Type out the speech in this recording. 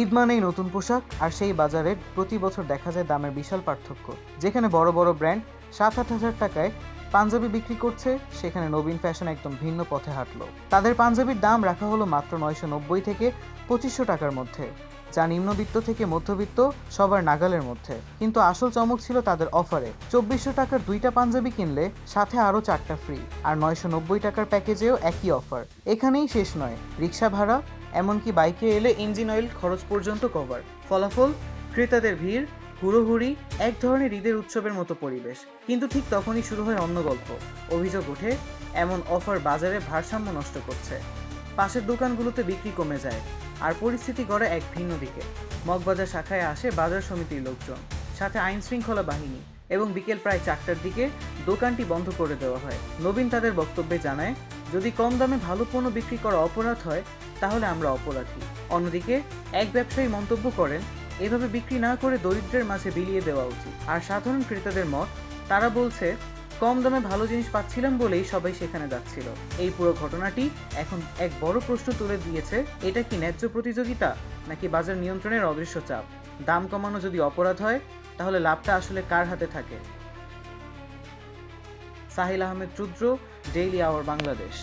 ঈদ মানেই নতুন পোশাক, আর সেই বাজারে প্রতি বছর দেখা যায় দামের বিশাল পার্থক্য। যেখানে বড় বড় ব্র্যান্ড 7-8 হাজার টাকায় পাঞ্জাবি বিক্রি করছে, সেখানে নবীন ফ্যাশন একদম ভিন্ন পথে হাঁটলো। তাদের পাঞ্জাবির দাম রাখা হলো মাত্র 990 থেকে 2500 টাকার মধ্যে, যা নিম্নবিত্ত থেকে মধ্যবিত্ত সবার নাগালের মধ্যে। কিন্তু আসল চমক ছিল তাদের অফারে। 2400 টাকার 2টা পাঞ্জাবি কিনলে সাথে আরও 4টা ফ্রি, আর 990 টাকার প্যাকেজেও একই অফার। এখানেই শেষ নয়, রিক্সা ভাড়া, এমনকি বাইকে এলে ইঞ্জিন অয়েল খরচ পর্যন্ত কভার। ফলাফল, ক্রেতাদের ভিড়, হুড়োহুড়ি, এক ধরনের ঈদের উৎসবের মতো পরিবেশ। কিন্তু ঠিক তখনই শুরু হয় অন্য গল্প। অভিযোগ ওঠে, এমন অফার বাজারে ভারসাম্য নষ্ট করছে। পাশের দোকানগুলোতে বিক্রি কমে যায়, আর পরিস্থিতি গড়ে এক ভিন্ন দিকে। মগবাজার শাখায় আসে বাজার সমিতির লোকজন, সাথে আইন শৃঙ্খলা বাহিনী, এবং বিকেল প্রায় 4টার দিকে দোকানটি বন্ধ করে দেওয়া হয়। নবীন তাদের বক্তব্যে জানায়, যদি কম দামে ভালো পণ্য বিক্রি করা অপরাধ হয়, তাহলে আমরা অপরাধী। অন্যদিকে এক ব্যবসায়ী মন্তব্য করেন, এভাবে বিক্রি না করে দরিদ্রের মাঝে বিলিয়ে দেওয়া উচিত। আর সাধারণ ক্রেতাদের মত, তারা বলছে, কম দামে ভালো জিনিস পাচ্ছিলাম বলেই সবাই সেখানে যাচ্ছিল। এই পুরো ঘটনাটি এখন এক বড় প্রশ্ন তুলে দিয়েছে, এটা কি ন্যায্য প্রতিযোগিতা, নাকি বাজার নিয়ন্ত্রণের অদৃশ্য চাপ? দাম কমানো যদি অপরাধ হয়, তাহলে লাভটা আসলে কার হাতে থাকে? সাহিল আহমেদ রুদ্র, ডেইলি আওয়ার বাংলাদেশ।